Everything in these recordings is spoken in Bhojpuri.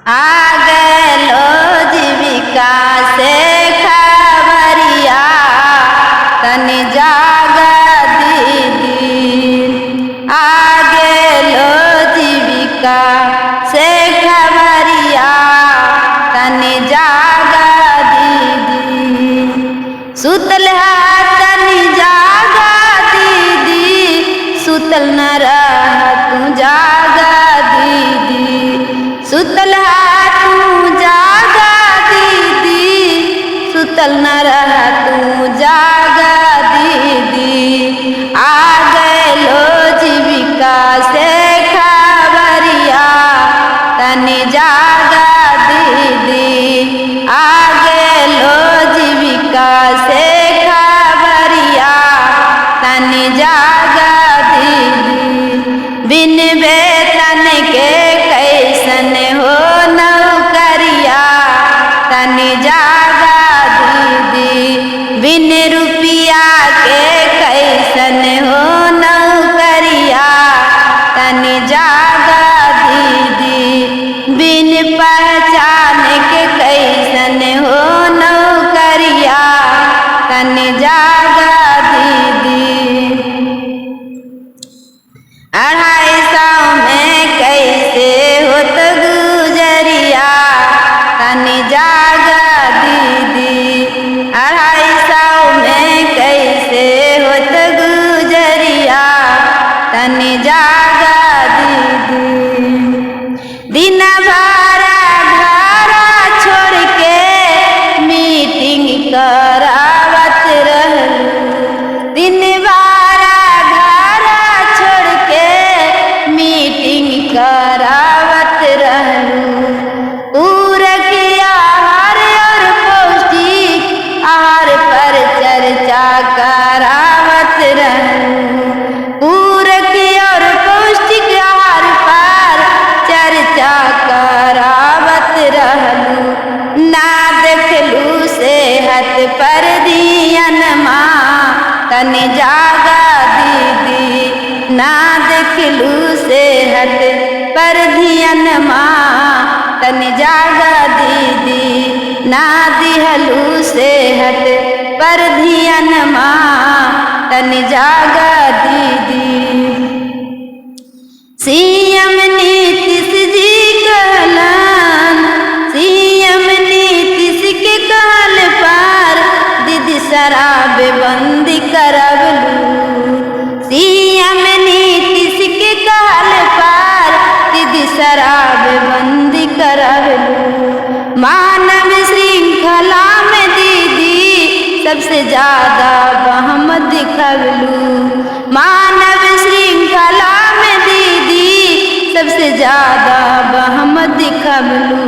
आ गलो जीविका से खबरिया तनि जागा दीदी। आ गलो जीविका से खबरिया तनि जागा दीदी। सुतल है तनि जागा दीदी, सुतल न रह तू जागा दीदी। सुतल है तू जागा दीदी, सुतल न रह तू जागा दीदी। आ गलो जीविका से खबरिया तनि जागा दीदी। आ गलो जीविका से खबरिया तनि जागा दीदी। बिन वेतन के कैसन हो नौकरिया तनि जागा दीदी। बिन रुपया के कैसन हो नौकरिया तनि जागा दीदी। बिन पहचान के कैसन हो नौकरिया तनि जागा दीदी। 250 में कैसे होत गुजरिया तनि जागा दीदी। 250 में कैसे होत गुजरिया तनि जागा दीदी। दिन भर घर छोड़ के मीटिंग करावत रहलू। दिन भर घर छोड़ के मीटिंग करावत रहलू। पूरक आहार और पौष्टिक आहार पर चर्चा करावत रहलू। पूरक और पौष्टिक आहार पर चर्चा करावत रहलू। ना देखलू सेहत पर धियन माँ तनि जागा दीदी। ना देखलू सेहत पर धियन माँ तनि जागा दीदी। ना दिहलू सेहत पर धियन माँ तनि जागा दीदी। सीएम नीतीश जी कहलन, सीएम नीतीश के कहल पर दीदी शराब बंदी करवलू। सीएम नीतीश के कहल पर दीदी शराब बंदी करवलू। मानव श्रृंखला में दीदी सबसे ज्यादा बहम दिखवलू। मानव श्रृंखला में दीदी सबसे ज्यादा बहम दिखवलू।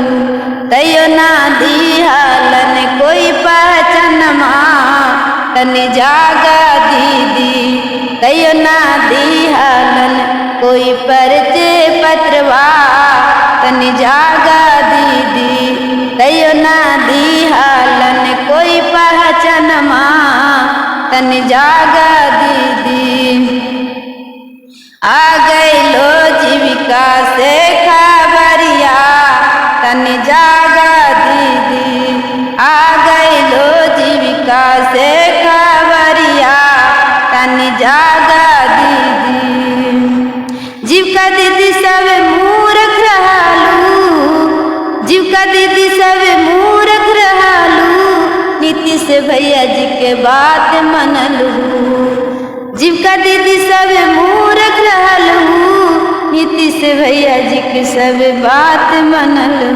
तयो ना दिहलन कोई पहचान माँ तनि जागा दीदी। तयो ना दिहलन कोई परिचय पत्रवा तनि जागा दीदी। तयो ना दिहलन कोई पहचान माँ तनि जागा दीदी। आ गलो जीविका से खबरिया तनि जागा दीदी। आ गलो जीविका से खबरिया तनि जागा दीदी। जीविका दीदी सब मूर्ख रहलू। जीविका दीदी सब मूर्ख रहलू। नीतीश भैया जी के बात मनलू। जीविका दीदी सब मूर्ख रहलू। नीतीश भैया जी के सब बात मनलू।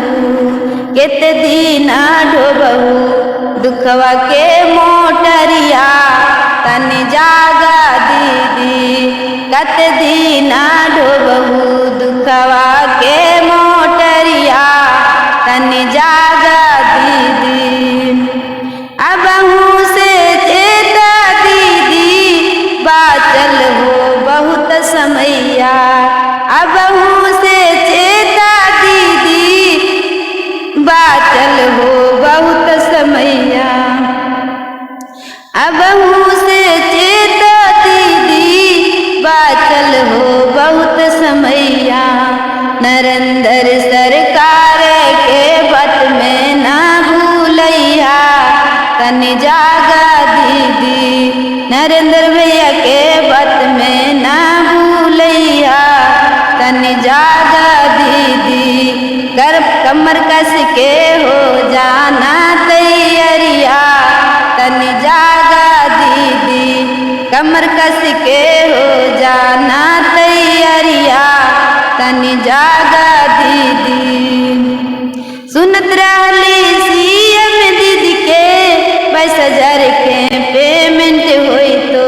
केत दिन ढोबहू दुखवा के मोटरिया तनि जागा दीदी। कत दिन ढोबहू दुखवा के मोटरिया तनि जागा दीदी। अबहू से चेता दीदी, बाचल हो बहुत समैया। अबहू से चेता दीदी, बाचल हो बहुत समैया। अबहू से चेता दीदी, बाचल हो बहुत समैया। नरेंद्र भैया के बात में ना भूलैया, तनी जागा दीदी कर कमर कस के हो जाना तैयारिया, तनी जागा दीदी कमर कस के हो जाना तैयारिया, तनी जागा दीदी। सुनत रहली सीएम दीदी के 22,000 के पेमेंट होई तो,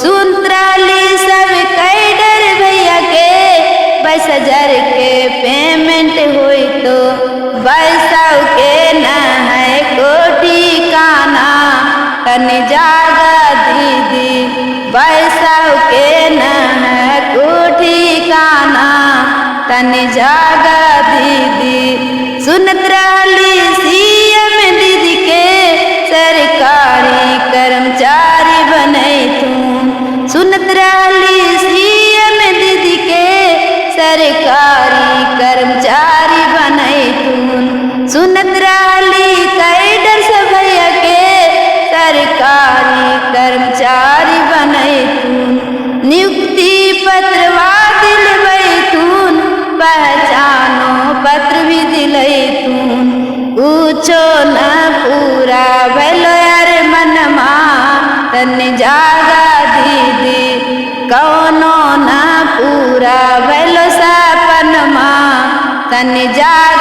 सुनत रहली सब कैडर भैया के 22,000 के पेमेंट होई तो, 2200 के न है कोठी काना, तनी जागा दीदी 2200 के न है कोठी काना, तनी जागा दीदी। सुनत रहली सीएम दीदी के सरकारी कर्मचारी बनैथून, सुनत रहली सीएम दीदी के सरकारी कर्मचारी बनैथून, सुनत रहली कैडर से भैया के सरकारी कर्मचारी बनैथून, नियुक्ति पत्रवा दिलवैथून, पहचानो पत्र भी दिलैथून, कुछो न पूरा भैलो यार मनमा, तनी जागा दीदी कौनो न पूरा भैलो सपनमा, तनी जागा